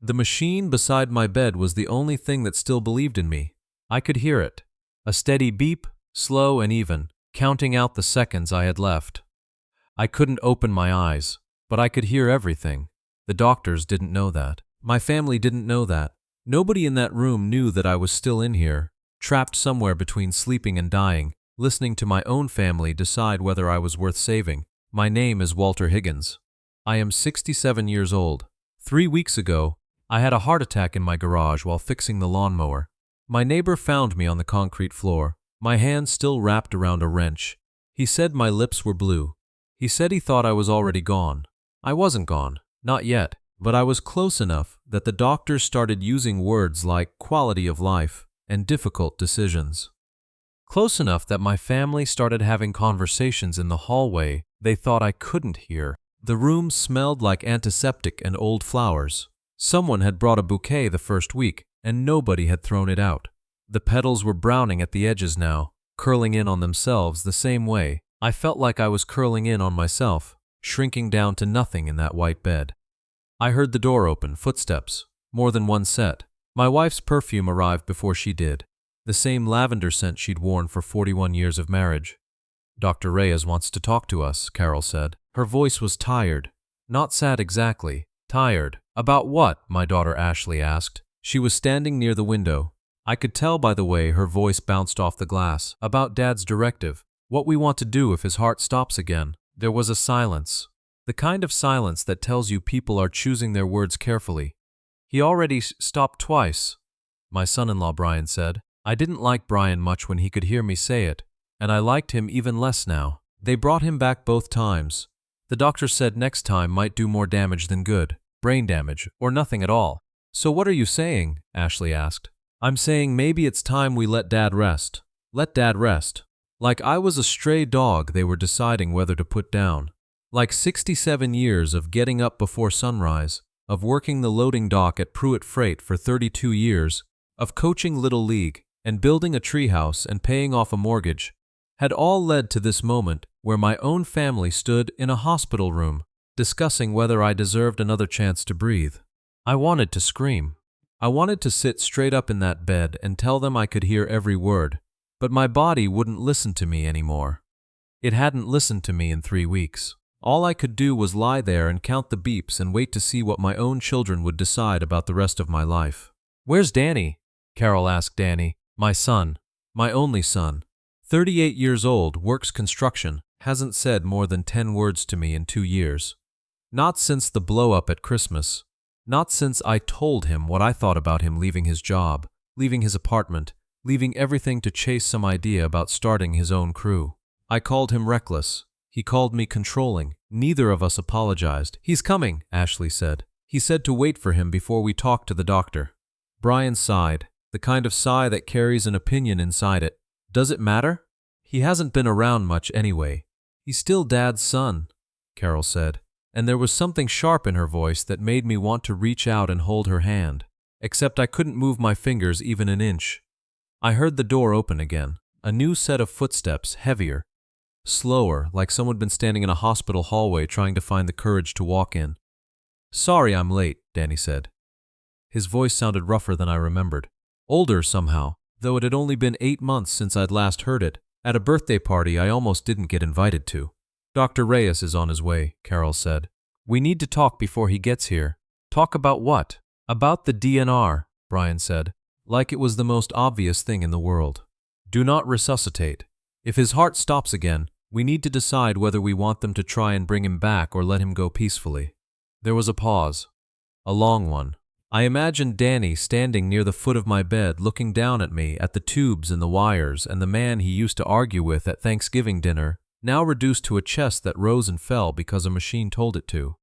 The machine beside my bed was the only thing that still believed in me. I could hear it. A steady beep, slow and even, counting out the seconds I had left. I couldn't open my eyes, but I could hear everything. The doctors didn't know that. My family didn't know that. Nobody in that room knew that I was still in here, trapped somewhere between sleeping and dying, listening to my own family decide whether I was worth saving. My name is Walter Higgins. I am 67 years old. 3 weeks ago, I had a heart attack in my garage while fixing the lawnmower. My neighbor found me on the concrete floor, my hand still wrapped around a wrench. He said my lips were blue. He said he thought I was already gone. I wasn't gone, not yet, but I was close enough that the doctors started using words like quality of life and difficult decisions. Close enough that my family started having conversations in the hallway they thought I couldn't hear. The room smelled like antiseptic and old flowers. Someone had brought a bouquet the first week, and nobody had thrown it out. The petals were browning at the edges now, curling in on themselves the same way. I felt like I was curling in on myself, shrinking down to nothing in that white bed. I heard the door open, footsteps, more than one set. My wife's perfume arrived before she did, the same lavender scent she'd worn for 41 years of marriage. "Dr. Reyes wants to talk to us," Carol said. Her voice was tired. Not sad exactly, tired. "About what?" my daughter Ashley asked. She was standing near the window. I could tell by the way her voice bounced off the glass. "About Dad's directive. What we want to do if his heart stops again." There was a silence. The kind of silence that tells you people are choosing their words carefully. "He already stopped twice," my son-in-law Brian said. I didn't like Brian much when he could hear me say it, and I liked him even less now. "They brought him back both times. The doctor said next time might do more damage than good, brain damage, or nothing at all." "So what are you saying?" Ashley asked. "I'm saying maybe it's time we let Dad rest. Let Dad rest. Like I was a stray dog they were deciding whether to put down. Like 67 years of getting up before sunrise, of working the loading dock at Pruitt Freight for 32 years, of coaching Little League, and building a treehouse and paying off a mortgage, had all led to this moment where my own family stood in a hospital room, discussing whether I deserved another chance to breathe. I wanted to scream. I wanted to sit straight up in that bed and tell them I could hear every word, but my body wouldn't listen to me anymore. It hadn't listened to me in 3 weeks. All I could do was lie there and count the beeps and wait to see what my own children would decide about the rest of my life. "Where's Danny?" Carol asked Danny, my son, my only son. 38 years old, works construction, hasn't said more than 10 words to me in 2 years. Not since the blow-up at Christmas. Not since I told him what I thought about him leaving his job, leaving his apartment, leaving everything to chase some idea about starting his own crew. I called him reckless. He called me controlling. Neither of us apologized. "He's coming," Ashley said. "He said to wait for him before we talked to the doctor." Brian sighed, the kind of sigh that carries an opinion inside it. "Does it matter? He hasn't been around much anyway. He's still Dad's son," Carol said, and there was something sharp in her voice that made me want to reach out and hold her hand, except I couldn't move my fingers even an inch. I heard the door open again, a new set of footsteps, heavier, slower, like someone had been standing in a hospital hallway trying to find the courage to walk in. "Sorry I'm late," Danny said. His voice sounded rougher than I remembered. Older somehow, though it had only been 8 months since I'd last heard it, at a birthday party I almost didn't get invited to. "Dr. Reyes is on his way," Carol said. "We need to talk before he gets here." "Talk about what?" "About the DNR," Brian said, like it was the most obvious thing in the world. "Do not resuscitate. If his heart stops again, we need to decide whether we want them to try and bring him back or let him go peacefully." There was a pause, a long one. I imagined Danny standing near the foot of my bed looking down at me, at the tubes and the wires and the man he used to argue with at Thanksgiving dinner, now reduced to a chest that rose and fell because a machine told it to.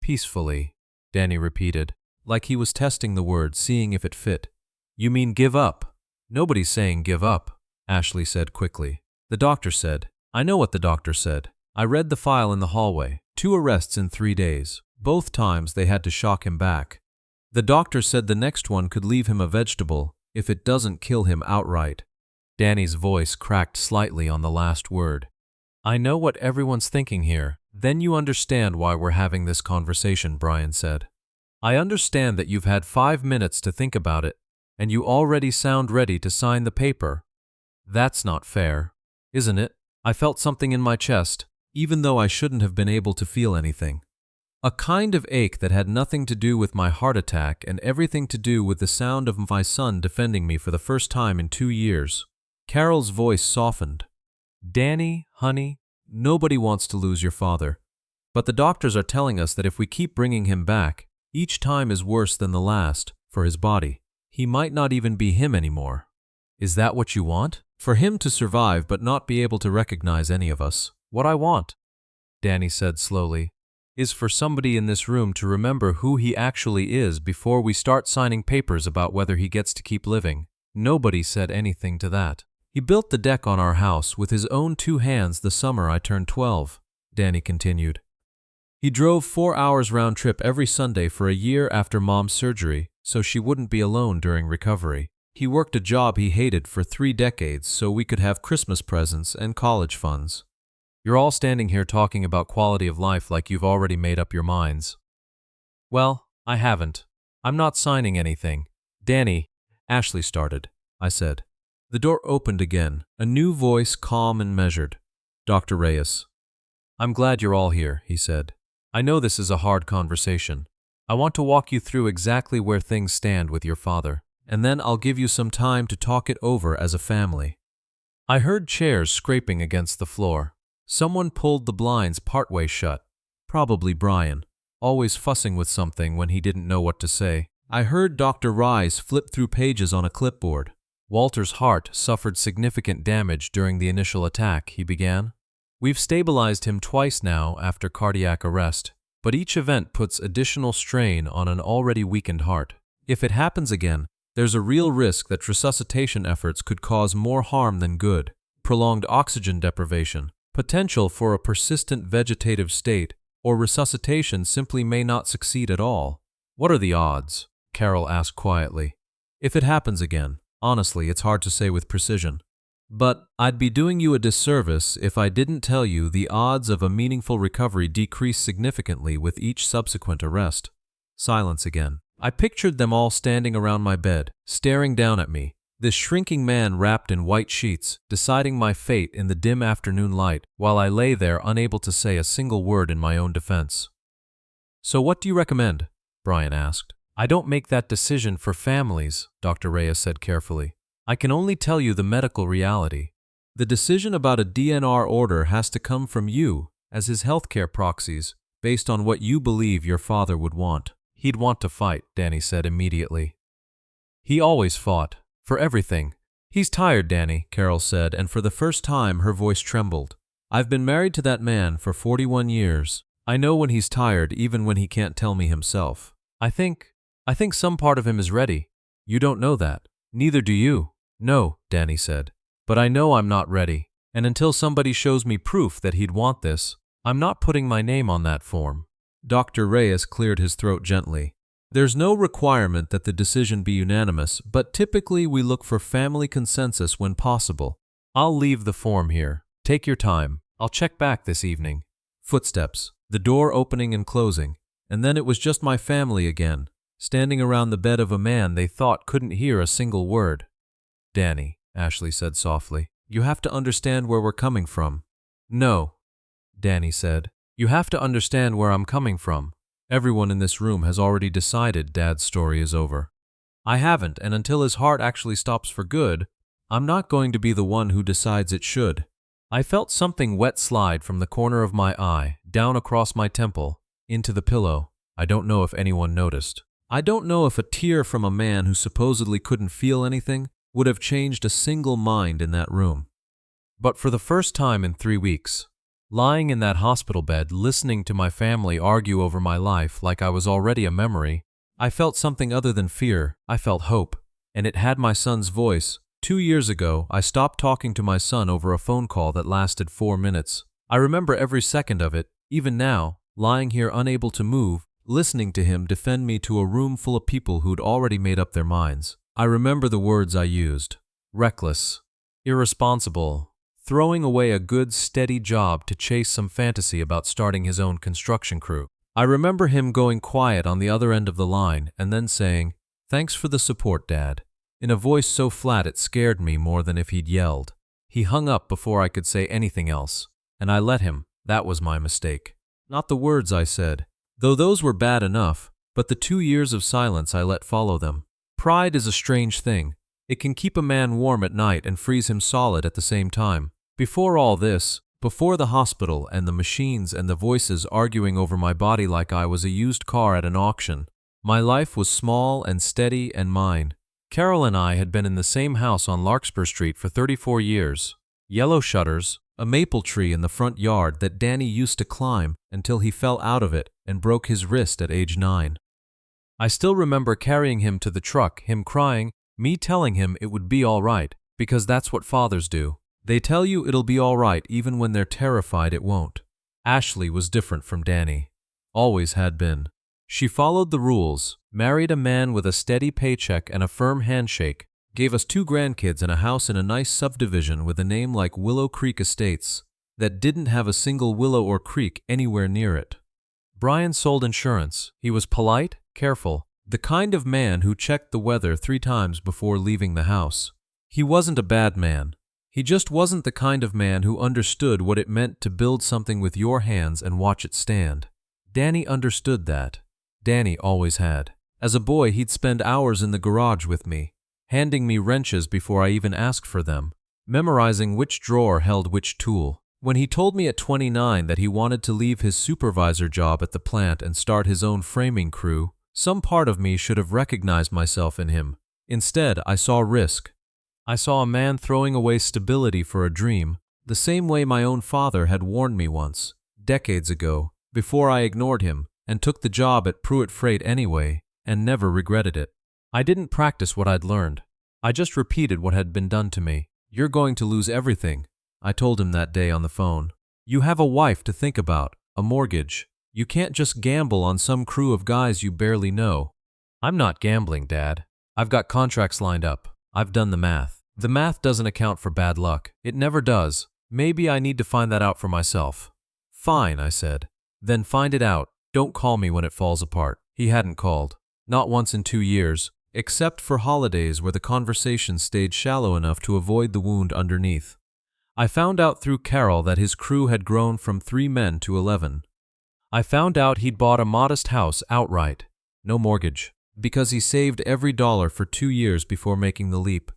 "Peacefully," Danny repeated, like he was testing the word, seeing if it fit. "You mean give up?" "Nobody's saying give up," Ashley said quickly. "The doctor said." "I know what the doctor said. I read the file in the hallway. 2 arrests in 3 days. Both times they had to shock him back. The doctor said the next one could leave him a vegetable if it doesn't kill him outright." Danny's voice cracked slightly on the last word. "I know what everyone's thinking here. Then you understand why we're having this conversation," Brian said. I understand that you've had 5 minutes to think about it, and you already sound ready to sign the paper. That's not fair, isn't it? I felt something in my chest, even though I shouldn't have been able to feel anything. A kind of ache that had nothing to do with my heart attack and everything to do with the sound of my son defending me for the first time in 2 years. Carol's voice softened. Danny, honey, nobody wants to lose your father. But the doctors are telling us that if we keep bringing him back, each time is worse than the last for his body. He might not even be him anymore. Is that what you want? For him to survive but not be able to recognize any of us? What I want, Danny said slowly, is for somebody in this room to remember who he actually is before we start signing papers about whether he gets to keep living. Nobody said anything to that. He built the deck on our house with his own 2 hands the summer I turned 12, Danny continued. He drove 4 hours round trip every Sunday for a year after Mom's surgery so she wouldn't be alone during recovery. He worked a job he hated for 3 decades so we could have Christmas presents and college funds. You're all standing here talking about quality of life like you've already made up your minds. Well, I haven't. I'm not signing anything. Danny, Ashley started, I said. The door opened again, a new voice calm and measured. Dr. Reyes. I'm glad you're all here, he said. I know this is a hard conversation. I want to walk you through exactly where things stand with your father, and then I'll give you some time to talk it over as a family. I heard chairs scraping against the floor. Someone pulled the blinds partway shut. Probably Brian, always fussing with something when he didn't know what to say. I heard Dr. Rise flip through pages on a clipboard. Walter's heart suffered significant damage during the initial attack, he began. We've stabilized him twice now after cardiac arrest, but each event puts additional strain on an already weakened heart. If it happens again, there's a real risk that resuscitation efforts could cause more harm than good. Prolonged oxygen deprivation, potential for a persistent vegetative state, or resuscitation simply may not succeed at all. What are the odds? Carol asked quietly. If it happens again, honestly, it's hard to say with precision. But I'd be doing you a disservice if I didn't tell you the odds of a meaningful recovery decrease significantly with each subsequent arrest. Silence again. I pictured them all standing around my bed, staring down at me, this shrinking man wrapped in white sheets, deciding my fate in the dim afternoon light, while I lay there unable to say a single word in my own defense. So what do you recommend? Brian asked. I don't make that decision for families, Dr. Reyes said carefully. I can only tell you the medical reality. The decision about a DNR order has to come from you, as his healthcare proxies, based on what you believe your father would want. He'd want to fight, Danny said immediately. He always fought. For everything. He's tired, Danny, Carol said, and for the first time her voice trembled. I've been married to that man for 41 years. I know when he's tired, even when he can't tell me himself. I think some part of him is ready. You don't know that. Neither do you. No, Danny said. But I know I'm not ready. And until somebody shows me proof that he'd want this, I'm not putting my name on that form. Dr. Reyes cleared his throat gently. There's no requirement that the decision be unanimous, but typically we look for family consensus when possible. I'll leave the form here. Take your time. I'll check back this evening. Footsteps, the door opening and closing, and then it was just my family again, standing around the bed of a man they thought couldn't hear a single word. Danny, Ashley said softly, you have to understand where we're coming from. No, Danny said. You have to understand where I'm coming from. Everyone in this room has already decided Dad's story is over. I haven't, and until his heart actually stops for good, I'm not going to be the one who decides it should. I felt something wet slide from the corner of my eye, down across my temple, into the pillow. I don't know if anyone noticed. I don't know if a tear from a man who supposedly couldn't feel anything would have changed a single mind in that room. But for the first time in 3 weeks, lying in that hospital bed, listening to my family argue over my life like I was already a memory, I felt something other than fear. I felt hope, and it had my son's voice. 2 years ago, I stopped talking to my son over a phone call that lasted 4 minutes. I remember every second of it, even now, lying here unable to move, listening to him defend me to a room full of people who'd already made up their minds. I remember the words I used. Reckless, irresponsible, throwing away a good, steady job to chase some fantasy about starting his own construction crew. I remember him going quiet on the other end of the line and then saying, "Thanks for the support, Dad," in a voice so flat it scared me more than if he'd yelled. He hung up before I could say anything else, and I let him. That was my mistake. Not the words I said, though those were bad enough, but the 2 years of silence I let follow them. Pride is a strange thing. It can keep a man warm at night and freeze him solid at the same time. Before all this, before the hospital and the machines and the voices arguing over my body like I was a used car at an auction, my life was small and steady and mine. Carol and I had been in the same house on Larkspur Street for 34 years. Yellow shutters, a maple tree in the front yard that Danny used to climb until he fell out of it and broke his wrist at age 9. I still remember carrying him to the truck, him crying, me telling him it would be all right, because that's what fathers do. They tell you it'll be all right even when they're terrified it won't. Ashley was different from Danny. Always had been. She followed the rules, married a man with a steady paycheck and a firm handshake, gave us 2 grandkids and a house in a nice subdivision with a name like Willow Creek Estates that didn't have a single willow or creek anywhere near it. Brian sold insurance. He was polite, careful, the kind of man who checked the weather 3 times before leaving the house. He wasn't a bad man. He just wasn't the kind of man who understood what it meant to build something with your hands and watch it stand. Danny understood that. Danny always had. As a boy, he'd spend hours in the garage with me, handing me wrenches before I even asked for them, memorizing which drawer held which tool. When he told me at 29 that he wanted to leave his supervisor job at the plant and start his own framing crew, some part of me should have recognized myself in him. Instead, I saw risk. I saw a man throwing away stability for a dream, the same way my own father had warned me once, decades ago, before I ignored him and took the job at Pruitt Freight anyway, and never regretted it. I didn't practice what I'd learned. I just repeated what had been done to me. "You're going to lose everything," I told him that day on the phone. "You have a wife to think about, a mortgage. You can't just gamble on some crew of guys you barely know." "I'm not gambling, Dad. I've got contracts lined up. I've done the math. The math doesn't account for bad luck. It never does. Maybe I need to find that out for myself." "Fine," I said. "Then find it out. Don't call me when it falls apart." He hadn't called. Not once in 2 years, except for holidays where the conversation stayed shallow enough to avoid the wound underneath. I found out through Carol that his crew had grown from 3 men to 11. I found out he'd bought a modest house outright, no mortgage, because he saved every dollar for 2 years before making the leap.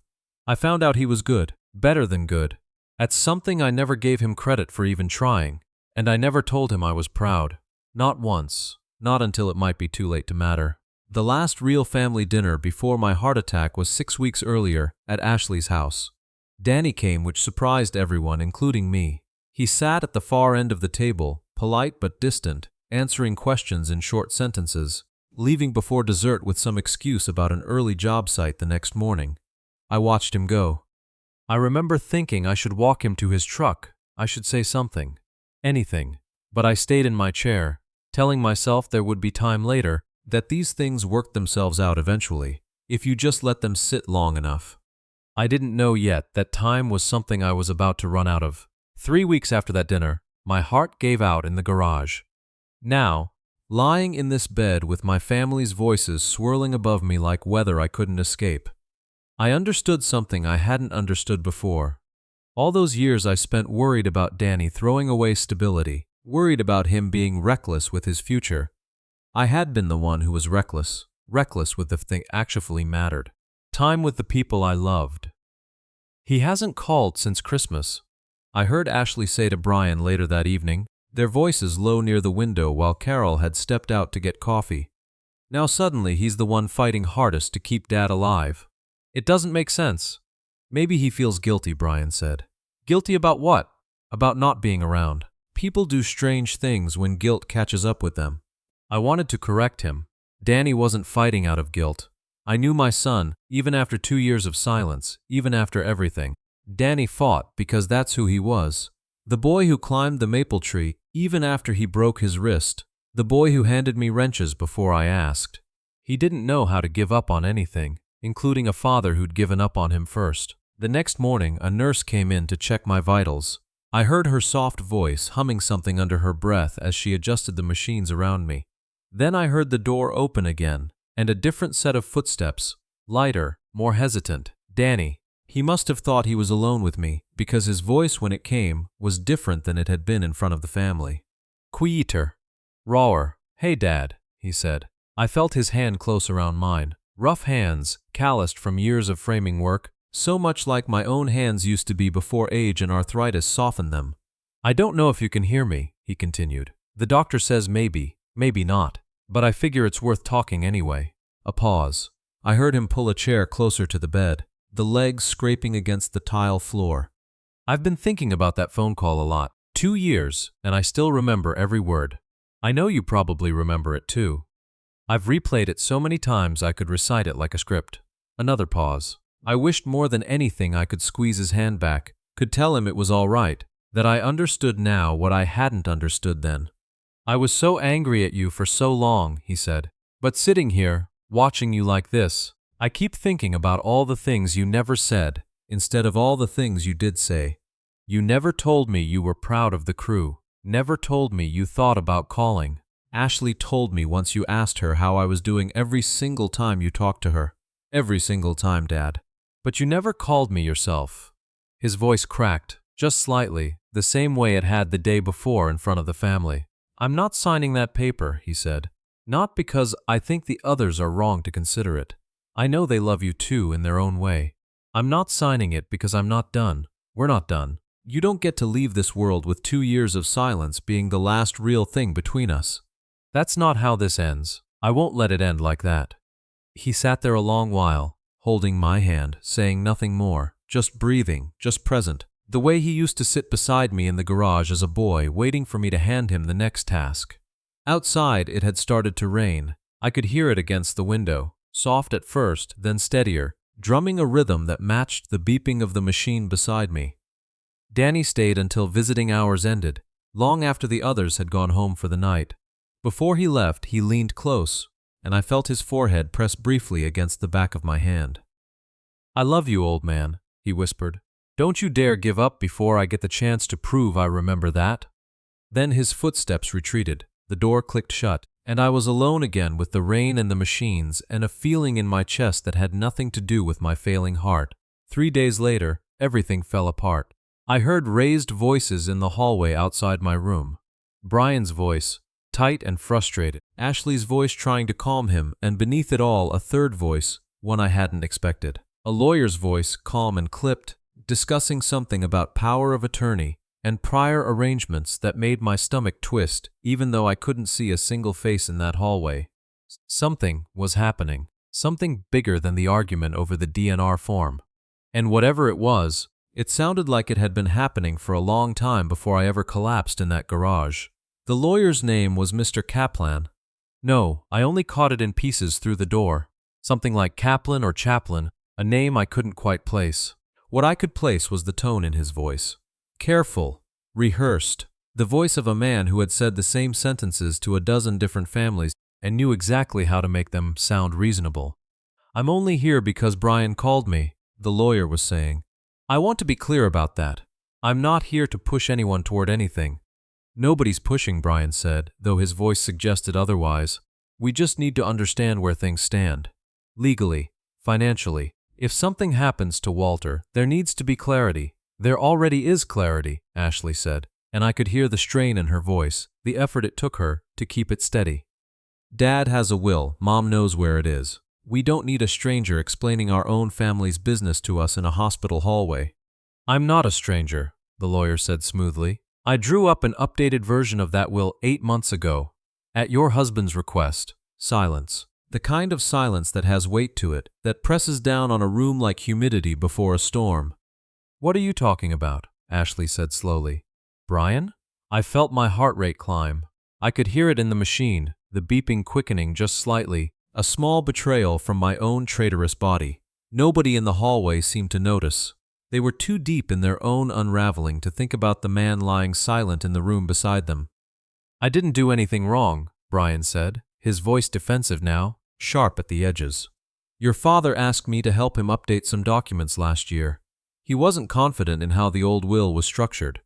I found out he was good, better than good, at something I never gave him credit for even trying, and I never told him I was proud. Not once, not until it might be too late to matter. The last real family dinner before my heart attack was 6 weeks earlier at Ashley's house. Danny came, which surprised everyone, including me. He sat at the far end of the table, polite but distant, answering questions in short sentences, leaving before dessert with some excuse about an early job site the next morning. I watched him go. I remember thinking I should walk him to his truck. I should say something. Anything. But I stayed in my chair, telling myself there would be time later, that these things worked themselves out eventually, if you just let them sit long enough. I didn't know yet that time was something I was about to run out of. 3 weeks after that dinner, my heart gave out in the garage. Now, lying in this bed with my family's voices swirling above me like weather I couldn't escape, I understood something I hadn't understood before. All those years I spent worried about Danny throwing away stability, worried about him being reckless with his future. I had been the one who was reckless with the thing actually mattered. Time with the people I loved. "He hasn't called since Christmas," I heard Ashley say to Brian later that evening, their voices low near the window while Carol had stepped out to get coffee. "Now suddenly he's the one fighting hardest to keep Dad alive. It doesn't make sense." "Maybe he feels guilty," Brian said. "Guilty about what?" "About not being around. People do strange things when guilt catches up with them." I wanted to correct him. Danny wasn't fighting out of guilt. I knew my son, even after 2 years of silence, even after everything. Danny fought because that's who he was. The boy who climbed the maple tree, even after he broke his wrist. The boy who handed me wrenches before I asked. He didn't know how to give up on anything, including a father who'd given up on him first. The next morning, a nurse came in to check my vitals. I heard her soft voice humming something under her breath as she adjusted the machines around me. Then I heard the door open again, and a different set of footsteps, lighter, more hesitant. Danny. He must have thought he was alone with me, because his voice when it came was different than it had been in front of the family. Quieter. Rawer. Hey, Dad, he said. I felt his hand close around mine. Rough hands, calloused from years of framing work, so much like my own hands used to be before age and arthritis softened them. I don't know if you can hear me, he continued. The doctor says maybe, maybe not, but I figure it's worth talking anyway. A pause. I heard him pull a chair closer to the bed, the legs scraping against the tile floor. I've been thinking about that phone call a lot. 2 years, and I still remember every word. I know you probably remember it too. I've replayed it so many times I could recite it like a script. Another pause. I wished more than anything I could squeeze his hand back, could tell him it was all right, that I understood now what I hadn't understood then. I was so angry at you for so long, he said. But sitting here, watching you like this, I keep thinking about all the things you never said, instead of all the things you did say. You never told me you were proud of the crew, never told me you thought about calling. Ashley told me once you asked her how I was doing every single time you talked to her. Every single time, Dad. But you never called me yourself. His voice cracked, just slightly, the same way it had the day before in front of the family. I'm not signing that paper, he said. Not because I think the others are wrong to consider it. I know they love you too in their own way. I'm not signing it because I'm not done. We're not done. You don't get to leave this world with 2 years of silence being the last real thing between us. That's not how this ends. I won't let it end like that. He sat there a long while, holding my hand, saying nothing more, just breathing, just present, the way he used to sit beside me in the garage as a boy, waiting for me to hand him the next task. Outside, it had started to rain. I could hear it against the window, soft at first, then steadier, drumming a rhythm that matched the beeping of the machine beside me. Danny stayed until visiting hours ended, long after the others had gone home for the night. Before he left, he leaned close, and I felt his forehead press briefly against the back of my hand. I love you, old man, he whispered. Don't you dare give up before I get the chance to prove I remember that. Then his footsteps retreated, the door clicked shut, and I was alone again with the rain and the machines and a feeling in my chest that had nothing to do with my failing heart. 3 days later, everything fell apart. I heard raised voices in the hallway outside my room. Brian's voice, tight and frustrated, Ashley's voice trying to calm him, and beneath it all a third voice, one I hadn't expected. A lawyer's voice, calm and clipped, discussing something about power of attorney and prior arrangements that made my stomach twist, even though I couldn't see a single face in that hallway. Something was happening, something bigger than the argument over the DNR form. And whatever it was, it sounded like it had been happening for a long time before I ever collapsed in that garage. The lawyer's name was Mr. Kaplan. No, I only caught it in pieces through the door. Something like Kaplan or Chaplin, a name I couldn't quite place. What I could place was the tone in his voice. Careful, rehearsed, the voice of a man who had said the same sentences to a dozen different families and knew exactly how to make them sound reasonable. I'm only here because Brian called me, the lawyer was saying. I want to be clear about that. I'm not here to push anyone toward anything. Nobody's pushing, Brian said, though his voice suggested otherwise. We just need to understand where things stand. Legally, financially. If something happens to Walter, there needs to be clarity. There already is clarity, Ashley said, and I could hear the strain in her voice, the effort it took her to keep it steady. Dad has a will. Mom knows where it is. We don't need a stranger explaining our own family's business to us in a hospital hallway. I'm not a stranger, the lawyer said smoothly. I drew up an updated version of that will 8 months ago. At your husband's request. Silence. The kind of silence that has weight to it, that presses down on a room like humidity before a storm. What are you talking about? Ashley said slowly. Brian? I felt my heart rate climb. I could hear it in the machine, the beeping quickening just slightly, a small betrayal from my own traitorous body. Nobody in the hallway seemed to notice. They were too deep in their own unraveling to think about the man lying silent in the room beside them. I didn't do anything wrong, Brian said, his voice defensive now, sharp at the edges. Your father asked me to help him update some documents last year. He wasn't confident in how the old will was structured.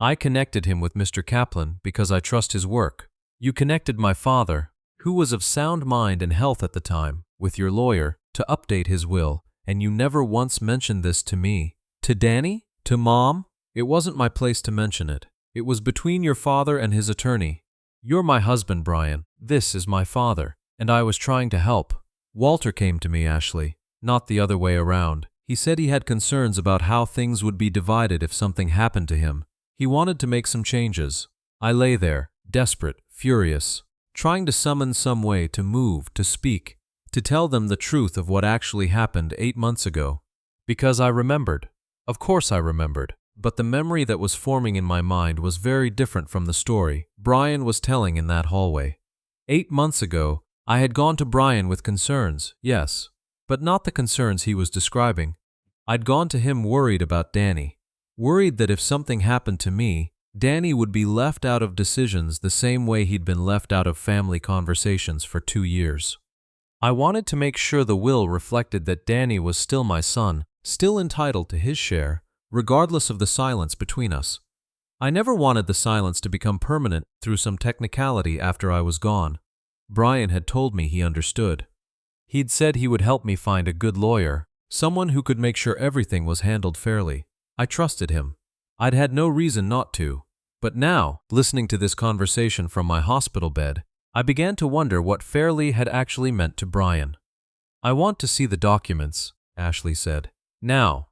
I connected him with Mr. Kaplan because I trust his work. You connected my father, who was of sound mind and health at the time, with your lawyer, to update his will, and you never once mentioned this to me. To Danny? To Mom? It wasn't my place to mention it. It was between your father and his attorney. You're my husband, Brian. This is my father, and I was trying to help. Walter came to me, Ashley, not the other way around. He said he had concerns about how things would be divided if something happened to him. He wanted to make some changes. I lay there, desperate, furious, trying to summon some way to move, to speak, to tell them the truth of what actually happened 8 months ago. Because I remembered. Of course I remembered. But the memory that was forming in my mind was very different from the story Brian was telling in that hallway. 8 months ago, I had gone to Brian with concerns, yes, but not the concerns he was describing. I'd gone to him worried about Danny, worried that if something happened to me, Danny would be left out of decisions the same way he'd been left out of family conversations for 2 years. I wanted to make sure the will reflected that Danny was still my son, still entitled to his share, regardless of the silence between us. I never wanted the silence to become permanent through some technicality after I was gone. Brian had told me he understood. He'd said he would help me find a good lawyer, someone who could make sure everything was handled fairly. I trusted him. I'd had no reason not to. But now, listening to this conversation from my hospital bed, I began to wonder what fairly had actually meant to Brian. I want to see the documents, Ashley said. Now.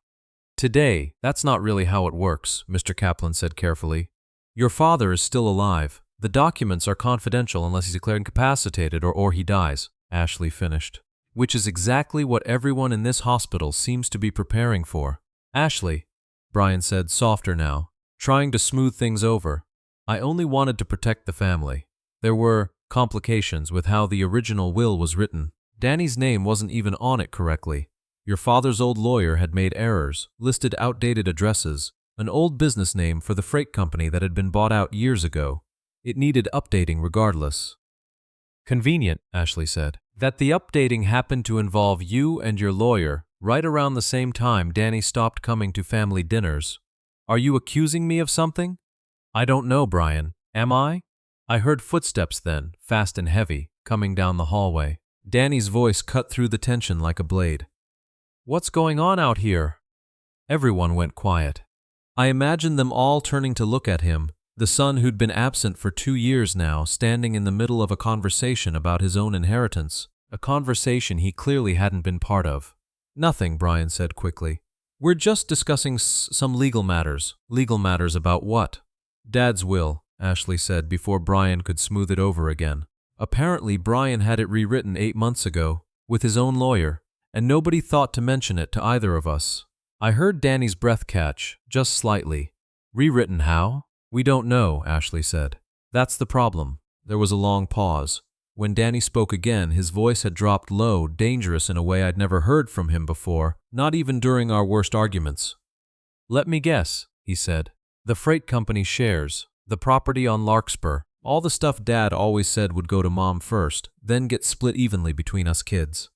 Today, that's not really how it works, Mr. Kaplan said carefully. Your father is still alive. The documents are confidential unless he's declared incapacitated or he dies, Ashley finished. Which is exactly what everyone in this hospital seems to be preparing for. Ashley, Brian said softer now, trying to smooth things over. I only wanted to protect the family. There were complications with how the original will was written. Danny's name wasn't even on it correctly. Your father's old lawyer had made errors, listed outdated addresses, an old business name for the freight company that had been bought out years ago. It needed updating regardless. Convenient, Ashley said, that the updating happened to involve you and your lawyer right around the same time Danny stopped coming to family dinners. Are you accusing me of something? I don't know, Brian. Am I? I heard footsteps then, fast and heavy, coming down the hallway. Danny's voice cut through the tension like a blade. What's going on out here? Everyone went quiet. I imagined them all turning to look at him, the son who'd been absent for 2 years now, standing in the middle of a conversation about his own inheritance, a conversation he clearly hadn't been part of. Nothing, Brian said quickly. We're just discussing some legal matters. Legal matters about what? Dad's will, Ashley said before Brian could smooth it over again. Apparently, Brian had it rewritten 8 months ago, with his own lawyer, and nobody thought to mention it to either of us. I heard Danny's breath catch, just slightly. Rewritten how? We don't know, Ashley said. That's the problem. There was a long pause. When Danny spoke again, his voice had dropped low, dangerous in a way I'd never heard from him before, not even during our worst arguments. Let me guess, he said. The freight company shares, the property on Larkspur, all the stuff Dad always said would go to Mom first, then get split evenly between us kids.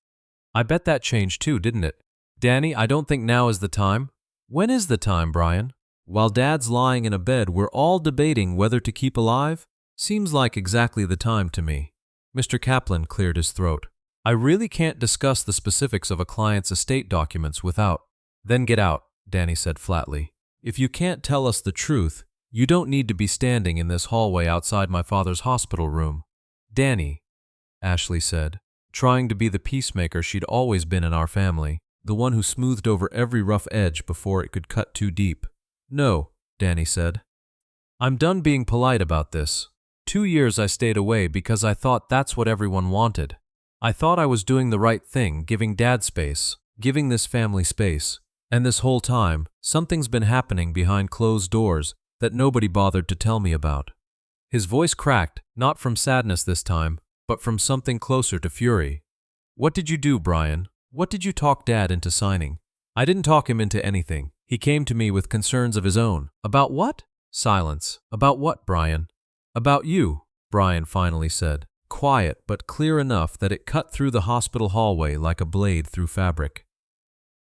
I bet that changed too, didn't it? Danny, I don't think now is the time. When is the time, Brian? While Dad's lying in a bed, we're all debating whether to keep alive? Seems like exactly the time to me. Mr. Kaplan cleared his throat. I really can't discuss the specifics of a client's estate documents without. Then get out, Danny said flatly. If you can't tell us the truth, you don't need to be standing in this hallway outside my father's hospital room. Danny, Ashley said, trying to be the peacemaker she'd always been in our family, the one who smoothed over every rough edge before it could cut too deep. No, Danny said. I'm done being polite about this. 2 years I stayed away because I thought that's what everyone wanted. I thought I was doing the right thing, giving Dad space, giving this family space. And this whole time, something's been happening behind closed doors that nobody bothered to tell me about. His voice cracked, not from sadness this time, but from something closer to fury. What did you do, Brian? What did you talk Dad into signing? I didn't talk him into anything. He came to me with concerns of his own. About what? Silence. About what, Brian? About you, Brian finally said, quiet but clear enough that it cut through the hospital hallway like a blade through fabric.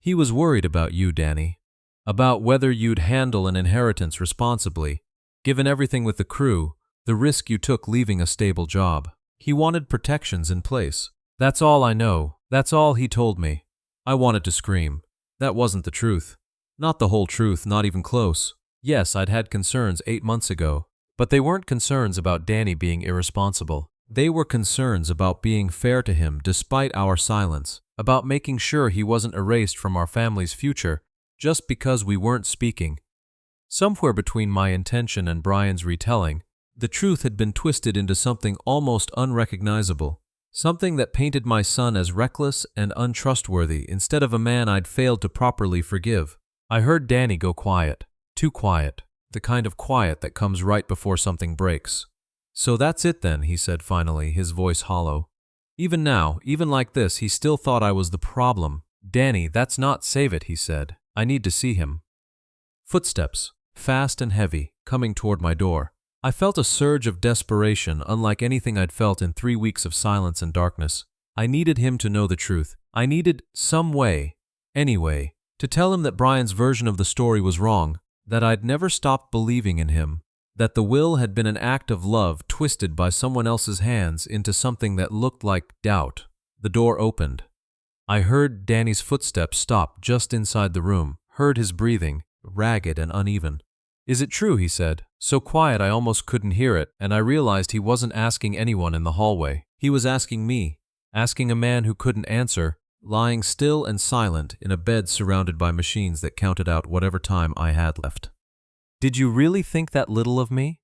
He was worried about you, Danny. About whether you'd handle an inheritance responsibly, given everything with the crew, the risk you took leaving a stable job. He wanted protections in place. That's all I know. That's all he told me. I wanted to scream. That wasn't the truth. Not the whole truth, not even close. Yes, I'd had concerns 8 months ago, but they weren't concerns about Danny being irresponsible. They were concerns about being fair to him despite our silence, about making sure he wasn't erased from our family's future just because we weren't speaking. Somewhere between my intention and Brian's retelling, the truth had been twisted into something almost unrecognizable, something that painted my son as reckless and untrustworthy instead of a man I'd failed to properly forgive. I heard Danny go quiet, too quiet, the kind of quiet that comes right before something breaks. "So that's it then," he said finally, his voice hollow. Even now, even like this, he still thought I was the problem. "Danny, that's not save it," he said. "I need to see him." Footsteps, fast and heavy, coming toward my door. I felt a surge of desperation unlike anything I'd felt in 3 weeks of silence and darkness. I needed him to know the truth. I needed some way, any way, to tell him that Brian's version of the story was wrong, that I'd never stopped believing in him, that the will had been an act of love twisted by someone else's hands into something that looked like doubt. The door opened. I heard Danny's footsteps stop just inside the room, heard his breathing, ragged and uneven. "Is it true?" he said, so quiet I almost couldn't hear it, and I realized he wasn't asking anyone in the hallway. He was asking me, asking a man who couldn't answer, lying still and silent in a bed surrounded by machines that counted out whatever time I had left. "Did you really think that little of me?"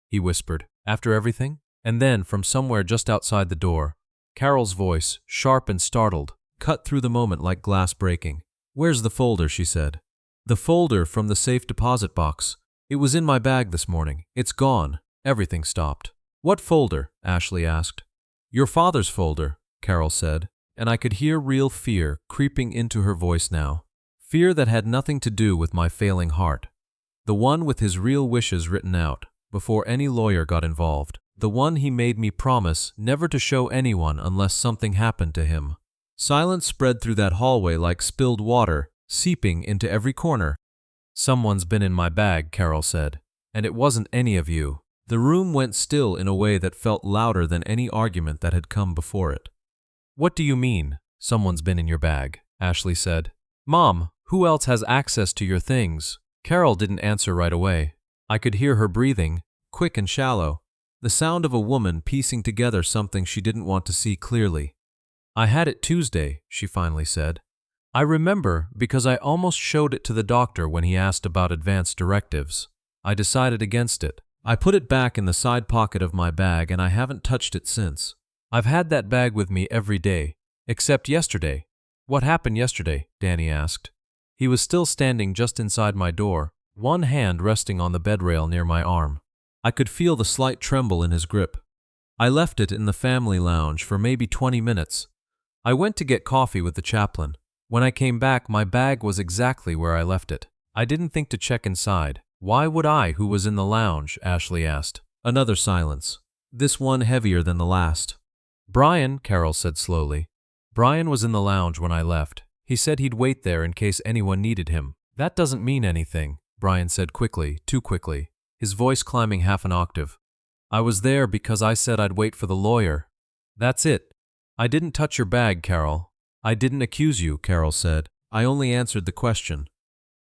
he whispered, "after everything?" And then, from somewhere just outside the door, Carol's voice, sharp and startled, cut through the moment like glass breaking. "Where's the folder?" she said. "The folder from the safe deposit box. It was in my bag this morning. It's gone." Everything stopped. "What folder?" Ashley asked. "Your father's folder," Carol said, and I could hear real fear creeping into her voice now. Fear that had nothing to do with my failing heart. The one with his real wishes written out, before any lawyer got involved. The one he made me promise never to show anyone unless something happened to him. Silence spread through that hallway like spilled water, seeping into every corner. "Someone's been in my bag," Carol said, "and it wasn't any of you." The room went still in a way that felt louder than any argument that had come before it. "What do you mean, someone's been in your bag?" Ashley said. "Mom, who else has access to your things?" Carol didn't answer right away. I could hear her breathing, quick and shallow, the sound of a woman piecing together something she didn't want to see clearly. "I had it Tuesday," she finally said. "I remember because I almost showed it to the doctor when he asked about advance directives. I decided against it. I put it back in the side pocket of my bag and I haven't touched it since. I've had that bag with me every day, except yesterday." "What happened yesterday?" Danny asked. He was still standing just inside my door, one hand resting on the bed rail near my arm. I could feel the slight tremble in his grip. "I left it in the family lounge for maybe 20 minutes. I went to get coffee with the chaplain. When I came back, my bag was exactly where I left it. I didn't think to check inside." "Why would I, who was in the lounge?" Ashley asked. Another silence, this one heavier than the last. "Brian," Carol said slowly. "Brian was in the lounge when I left. He said he'd wait there in case anyone needed him." "That doesn't mean anything," Brian said quickly, too quickly, his voice climbing half an octave. "I was there because I said I'd wait for the lawyer. That's it. I didn't touch your bag, Carol. I didn't accuse you," Carol said. "I only answered the question."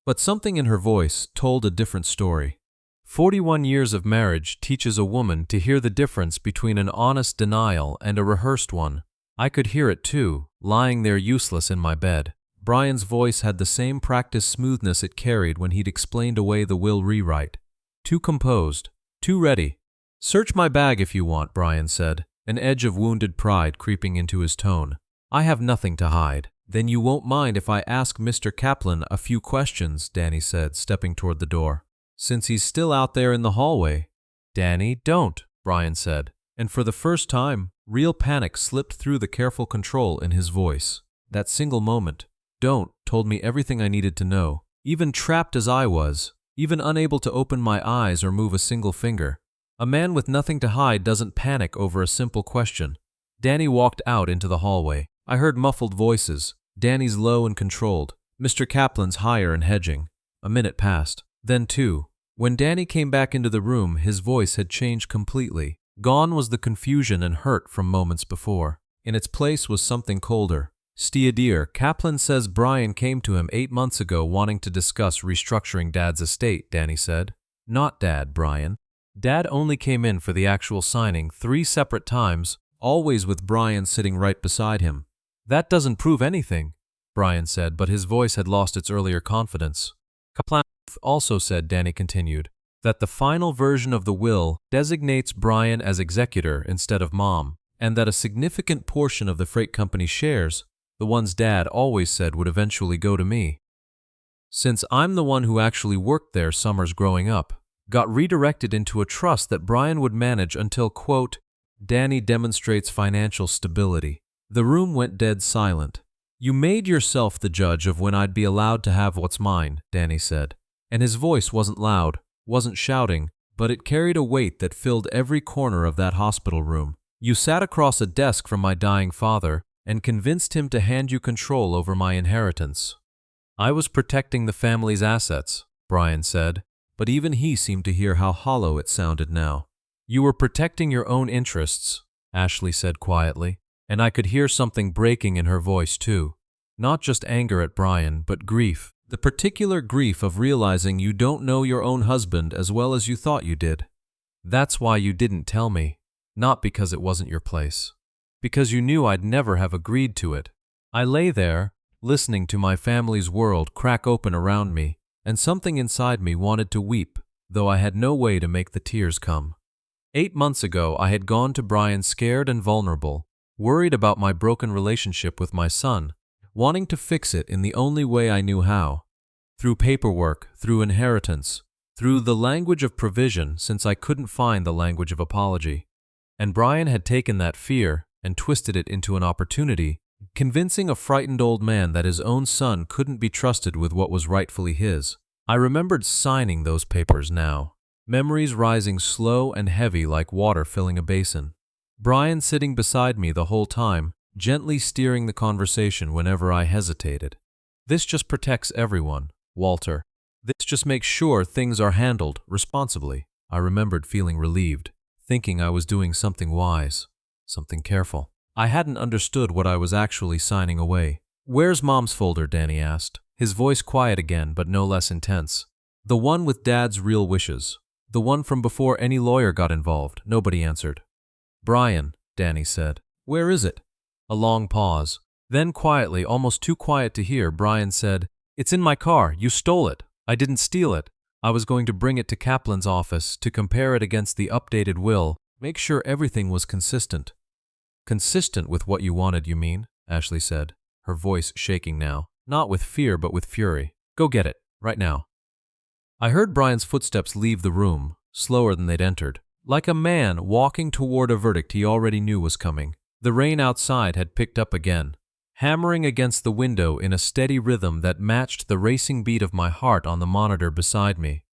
But something in her voice told a different story. 41 years of marriage teaches a woman to hear the difference between an honest denial and a rehearsed one. I could hear it too, lying there useless in my bed. Brian's voice had the same practiced smoothness it carried when he'd explained away the will rewrite. Too composed, too ready. "Search my bag if you want," Brian said, an edge of wounded pride creeping into his tone. "I have nothing to hide." "Then you won't mind if I ask Mr. Kaplan a few questions," Danny said, stepping toward the door. "Since he's still out there in the hallway." "Danny, don't," Brian said, and for the first time, real panic slipped through the careful control in his voice. That single moment, "don't," told me everything I needed to know. Even trapped as I was, even unable to open my eyes or move a single finger, a man with nothing to hide doesn't panic over a simple question. Danny walked out into the hallway. I heard muffled voices, Danny's low and controlled, Mr. Kaplan's higher and hedging. A minute passed. Then two. When Danny came back into the room, his voice had changed completely. Gone was the confusion and hurt from moments before. In its place was something colder. Dear, Kaplan says Brian came to him 8 months ago wanting to discuss restructuring Dad's estate, Danny said. Not Dad, Brian. Dad only came in for the actual signing 3 separate times, always with Brian sitting right beside him. That doesn't prove anything, Brian said, but his voice had lost its earlier confidence. Kaplan also said, Danny continued, that the final version of the will designates Brian as executor instead of Mom, and that a significant portion of the freight company's shares, the ones Dad always said would eventually go to me. Since I'm the one who actually worked there summers growing up, got redirected into a trust that Brian would manage until, quote, Danny demonstrates financial stability. The room went dead silent. You made yourself the judge of when I'd be allowed to have what's mine, Danny said. And his voice wasn't loud, wasn't shouting, but it carried a weight that filled every corner of that hospital room. You sat across a desk from my dying father and convinced him to hand you control over my inheritance. I was protecting the family's assets, Brian said, but even he seemed to hear how hollow it sounded now. You were protecting your own interests, Ashley said quietly, and I could hear something breaking in her voice too. Not just anger at Brian, but grief. The particular grief of realizing you don't know your own husband as well as you thought you did. That's why you didn't tell me, not because it wasn't your place. Because you knew I'd never have agreed to it. I lay there, listening to my family's world crack open around me, and something inside me wanted to weep, though I had no way to make the tears come. 8 months ago, I had gone to Brian scared and vulnerable, worried about my broken relationship with my son, wanting to fix it in the only way I knew how. Through paperwork, through inheritance, through the language of provision since I couldn't find the language of apology. And Brian had taken that fear and twisted it into an opportunity, convincing a frightened old man that his own son couldn't be trusted with what was rightfully his. I remembered signing those papers now, memories rising slow and heavy like water filling a basin. Brian sitting beside me the whole time, gently steering the conversation whenever I hesitated. This just protects everyone, Walter. This just makes sure things are handled responsibly. I remembered feeling relieved, thinking I was doing something wise, something careful. I hadn't understood what I was actually signing away. Where's Mom's folder? Danny asked, his voice quiet again but no less intense. The one with Dad's real wishes. The one from before any lawyer got involved. Nobody answered. Brian, Danny said. Where is it? A long pause. Then quietly, almost too quiet to hear, Brian said, It's in my car. You stole it. I didn't steal it. I was going to bring it to Kaplan's office to compare it against the updated will, make sure everything was consistent. Consistent with what you wanted, you mean? Ashley said, her voice shaking now, not with fear but with fury. Go get it, right now. I heard Brian's footsteps leave the room, slower than they'd entered, like a man walking toward a verdict he already knew was coming. The rain outside had picked up again, hammering against the window in a steady rhythm that matched the racing beat of my heart on the monitor beside me.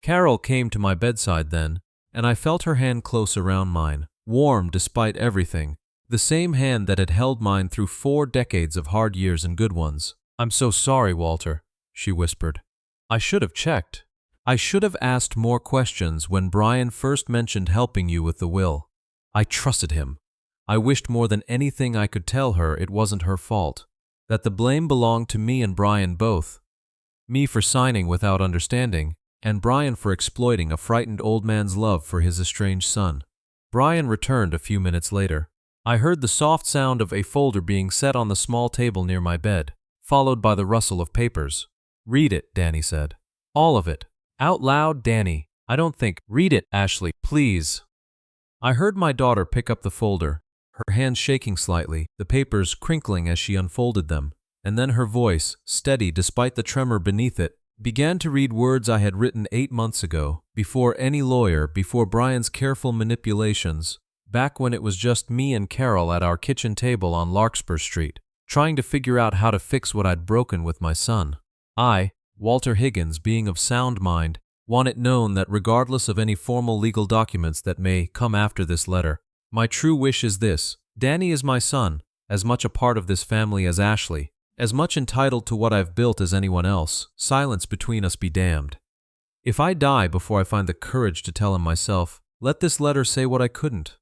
Carol came to my bedside then, and I felt her hand close around mine, warm despite everything, the same hand that had held mine through 4 decades of hard years and good ones. I'm so sorry, Walter, she whispered. I should have checked. I should have asked more questions when Brian first mentioned helping you with the will. I trusted him. I wished more than anything I could tell her it wasn't her fault, that the blame belonged to me and Brian both. Me for signing without understanding, and Brian for exploiting a frightened old man's love for his estranged son. Brian returned a few minutes later. I heard the soft sound of a folder being set on the small table near my bed, followed by the rustle of papers. Read it, Danny said. All of it. Out loud, Danny. I don't think. Read it, Ashley, please. I heard my daughter pick up the folder, her hands shaking slightly, the papers crinkling as she unfolded them, and then her voice, steady despite the tremor beneath it, began to read words I had written 8 months ago, before any lawyer, before Brian's careful manipulations, back when it was just me and Carol at our kitchen table on Larkspur Street, trying to figure out how to fix what I'd broken with my son. I, Walter Higgins, being of sound mind, want it known that regardless of any formal legal documents that may come after this letter, my true wish is this: Danny is my son, as much a part of this family as Ashley, as much entitled to what I've built as anyone else. Silence between us be damned. If I die before I find the courage to tell him myself, Let this letter say what I couldn't.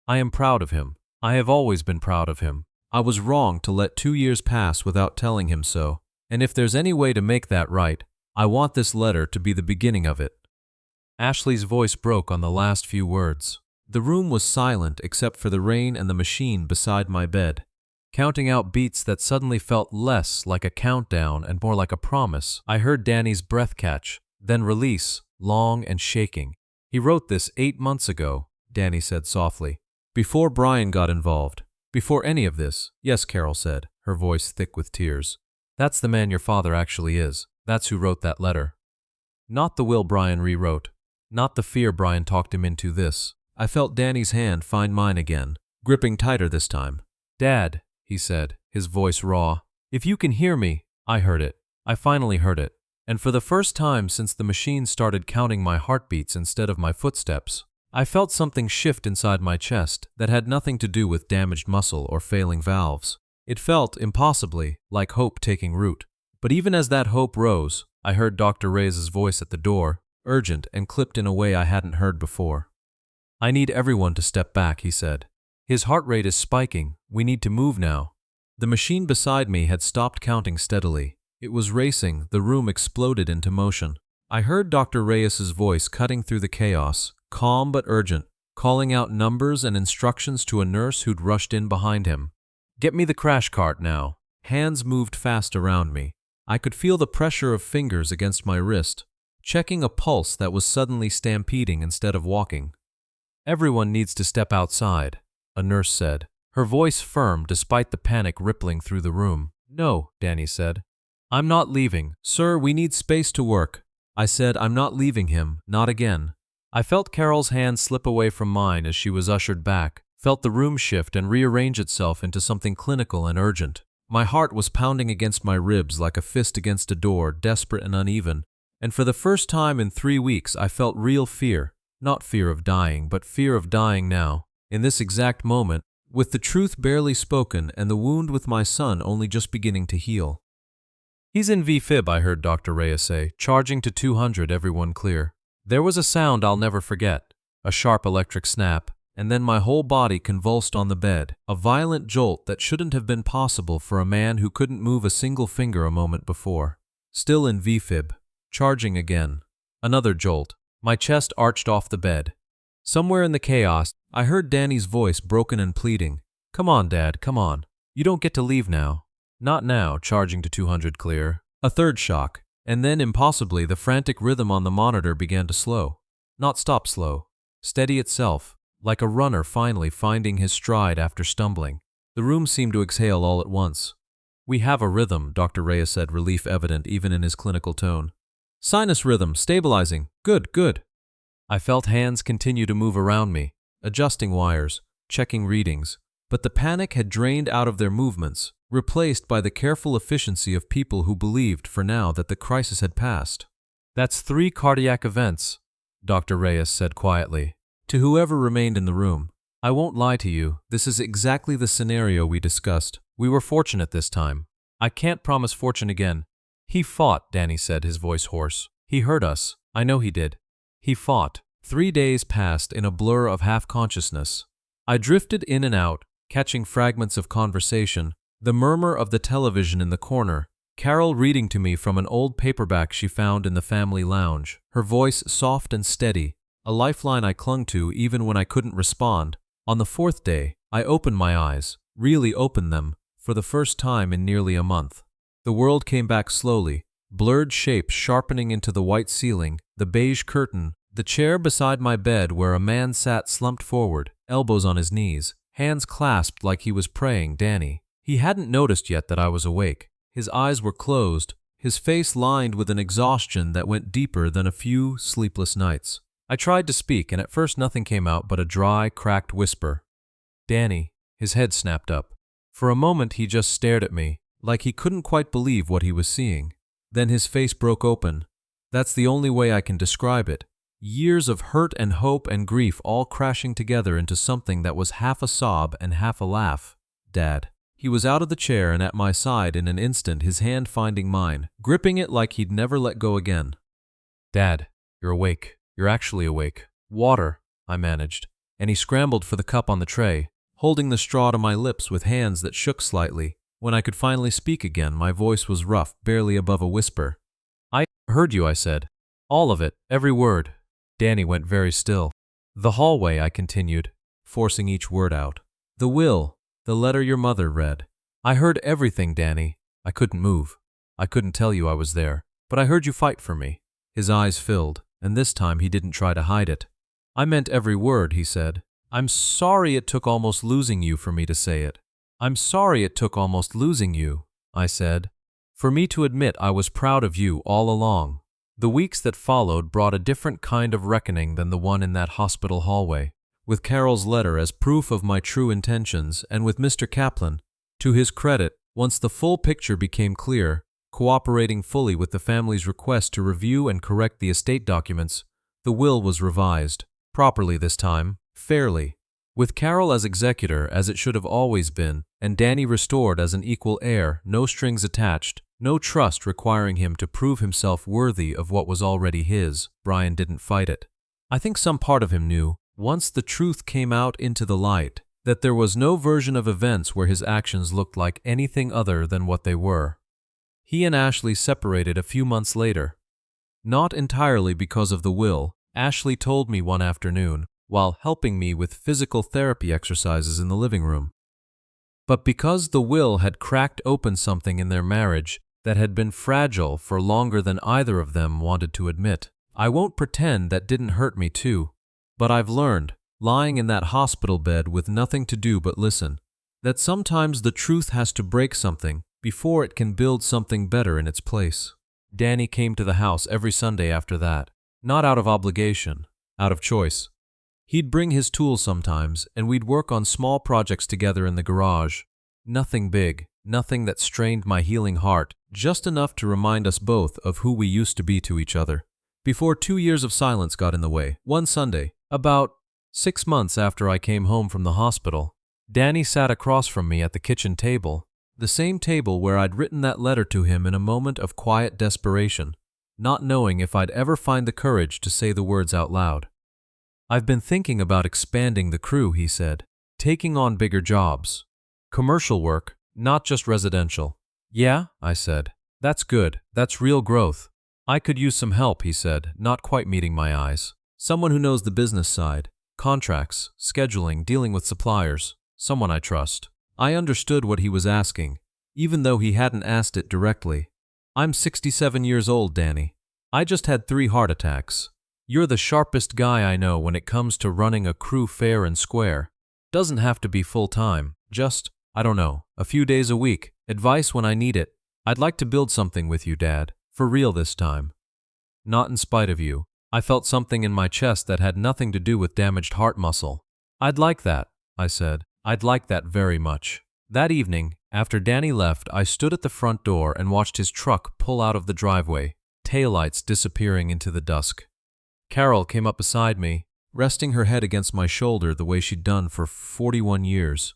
I am proud of him. I have always been proud of him. I was wrong to let 2 years pass without telling him so, and if there's any way to make that right, I want this letter to be the beginning of it." Ashley's voice broke on the last few words. The room was silent except for the rain and the machine beside my bed, counting out beats that suddenly felt less like a countdown and more like a promise. I heard Danny's breath catch, then release, long and shaking. "He wrote this 8 months ago," Danny said softly. "Before Brian got involved. Before any of this." "Yes," Carol said, her voice thick with tears. "That's the man your father actually is. That's who wrote that letter. Not the will Brian rewrote. Not the fear Brian talked him into this." I felt Danny's hand find mine again, gripping tighter this time. "Dad," he said, his voice raw. "If you can hear me." I heard it. I finally heard it. And for the first time since the machine started counting my heartbeats instead of my footsteps, I felt something shift inside my chest that had nothing to do with damaged muscle or failing valves. It felt, impossibly, like hope taking root. But even as that hope rose, I heard Dr. Reyes' voice at the door, urgent and clipped in a way I hadn't heard before. "I need everyone to step back," he said. "His heart rate is spiking. We need to move now." The machine beside me had stopped counting steadily. It was racing. The room exploded into motion. I heard Dr. Reyes' voice cutting through the chaos, calm but urgent, calling out numbers and instructions to a nurse who'd rushed in behind him. "Get me the crash cart now." Hands moved fast around me. I could feel the pressure of fingers against my wrist, checking a pulse that was suddenly stampeding instead of walking. "Everyone needs to step outside," a nurse said, her voice firm despite the panic rippling through the room. "No," Danny said. "I'm not leaving. Sir, we need space to work." I said, "I'm not leaving him. Not again." I felt Carol's hand slip away from mine as she was ushered back, felt the room shift and rearrange itself into something clinical and urgent. My heart was pounding against my ribs like a fist against a door, desperate and uneven. And for the first time in 3 weeks, I felt real fear. Not fear of dying, but fear of dying now, in this exact moment, with the truth barely spoken and the wound with my son only just beginning to heal. "He's in V-fib," I heard Dr. Reyes say, "charging to 200, everyone clear." There was a sound I'll never forget, a sharp electric snap, and then my whole body convulsed on the bed, a violent jolt that shouldn't have been possible for a man who couldn't move a single finger a moment before. Still in V-fib, charging again. Another jolt. My chest arched off the bed. Somewhere in the chaos, I heard Danny's voice broken and pleading. "Come on, Dad, come on. You don't get to leave now." "Not now," charging to 200 clear. A third shock, and then impossibly the frantic rhythm on the monitor began to slow. Not stop slow. Steady itself, like a runner finally finding his stride after stumbling. The room seemed to exhale all at once. "We have a rhythm," Dr. Reyes said, relief evident even in his clinical tone. "Sinus rhythm, stabilizing. Good, good." I felt hands continue to move around me, adjusting wires, checking readings, but the panic had drained out of their movements, replaced by the careful efficiency of people who believed for now that the crisis had passed. "That's 3 cardiac events," Dr. Reyes said quietly, to whoever remained in the room. "I won't lie to you, this is exactly the scenario we discussed. We were fortunate this time. I can't promise fortune again." "He fought," Danny said, his voice hoarse. "He hurt us. I know he did. He fought." 3 days passed in a blur of half-consciousness. I drifted in and out, catching fragments of conversation, the murmur of the television in the corner, Carol reading to me from an old paperback she found in the family lounge, her voice soft and steady, a lifeline I clung to even when I couldn't respond. On the 4th day, I opened my eyes, really opened them, for the first time in nearly a month. The world came back slowly, blurred shapes sharpening into the white ceiling, the beige curtain, the chair beside my bed where a man sat slumped forward, elbows on his knees, hands clasped like he was praying. Danny. He hadn't noticed yet that I was awake. His eyes were closed, his face lined with an exhaustion that went deeper than a few sleepless nights. I tried to speak, and at first nothing came out but a dry, cracked whisper. "Danny." His head snapped up. For a moment he just stared at me, like he couldn't quite believe what he was seeing. Then his face broke open. That's the only way I can describe it. Years of hurt and hope and grief all crashing together into something that was half a sob and half a laugh. "Dad." He was out of the chair and at my side in an instant, his hand finding mine, gripping it like he'd never let go again. "Dad, you're awake. You're actually awake. Water." I managed, and he scrambled for the cup on the tray, holding the straw to my lips with hands that shook slightly. When I could finally speak again, my voice was rough, barely above a whisper. I heard you, I said. All of it, every word. Danny went very still. The hallway, I continued, forcing each word out. The will, the letter your mother read. I heard everything, Danny. I couldn't move. I couldn't tell you I was there, but I heard you fight for me. His eyes filled, and this time he didn't try to hide it. I meant every word, he said. I'm sorry it took almost losing you for me to say it. I'm sorry it took almost losing you, I said. For me to admit I was proud of you all along. The weeks that followed brought a different kind of reckoning than the one in that hospital hallway, with Carol's letter as proof of my true intentions and with Mr. Kaplan, to his credit, once the full picture became clear, cooperating fully with the family's request to review and correct the estate documents, the will was revised, properly this time, fairly, with Carol as executor as it should have always been, and Danny restored as an equal heir, no strings attached, no trust requiring him to prove himself worthy of what was already his. Brian didn't fight it. I think some part of him knew, once the truth came out into the light, that there was no version of events where his actions looked like anything other than what they were. He and Ashley separated a few months later. Not entirely because of the will, Ashley told me one afternoon, while helping me with physical therapy exercises in the living room, but because the will had cracked open something in their marriage that had been fragile for longer than either of them wanted to admit. I won't pretend that didn't hurt me too, but I've learned, lying in that hospital bed with nothing to do but listen, that sometimes the truth has to break something before it can build something better in its place. Danny came to the house every Sunday after that, not out of obligation, out of choice. He'd bring his tools sometimes, and we'd work on small projects together in the garage. Nothing big, nothing that strained my healing heart, just enough to remind us both of who we used to be to each other. Before 2 years of silence got in the way, one Sunday, about 6 months after I came home from the hospital, Danny sat across from me at the kitchen table, the same table where I'd written that letter to him in a moment of quiet desperation, not knowing if I'd ever find the courage to say the words out loud. I've been thinking about expanding the crew, he said, taking on bigger jobs. Commercial work, not just residential. Yeah, I said. That's good. That's real growth. I could use some help, he said, not quite meeting my eyes. Someone who knows the business side, contracts, scheduling, dealing with suppliers, someone I trust. I understood what he was asking, even though he hadn't asked it directly. I'm 67 years old, Danny. I just had 3 heart attacks. You're the sharpest guy I know when it comes to running a crew fair and square. Doesn't have to be full-time, just, I don't know, a few days a week, advice when I need it. I'd like to build something with you, Dad, for real this time. Not in spite of you. I felt something in my chest that had nothing to do with damaged heart muscle. I'd like that, I said. I'd like that very much. That evening, after Danny left, I stood at the front door and watched his truck pull out of the driveway, taillights disappearing into the dusk. Carol came up beside me, resting her head against my shoulder the way she'd done for 41 years.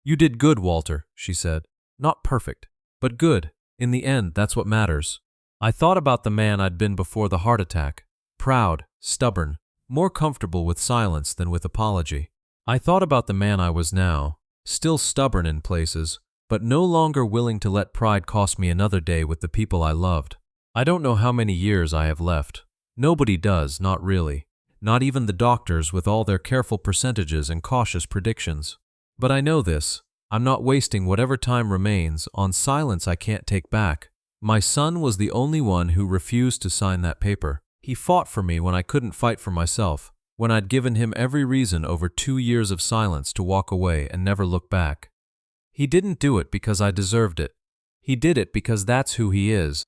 You did good, Walter, she said. Not perfect, but good. In the end, that's what matters. I thought about the man I'd been before the heart attack. Proud, stubborn, more comfortable with silence than with apology. I thought about the man I was now, still stubborn in places, but no longer willing to let pride cost me another day with the people I loved. I don't know how many years I have left. Nobody does, not really. Not even the doctors with all their careful percentages and cautious predictions. But I know this. I'm not wasting whatever time remains on silence I can't take back. My son was the only one who refused to sign that paper. He fought for me when I couldn't fight for myself, when I'd given him every reason over 2 years of silence to walk away and never look back. He didn't do it because I deserved it. He did it because that's who he is.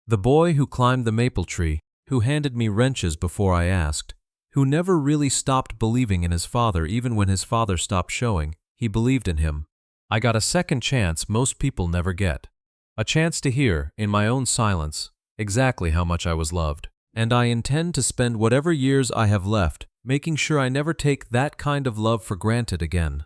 The boy who climbed the maple tree, who handed me wrenches before I asked, who never really stopped believing in his father even when his father stopped showing. He believed in him. I got a second chance most people never get. A chance to hear, in my own silence, exactly how much I was loved. And I intend to spend whatever years I have left making sure I never take that kind of love for granted again.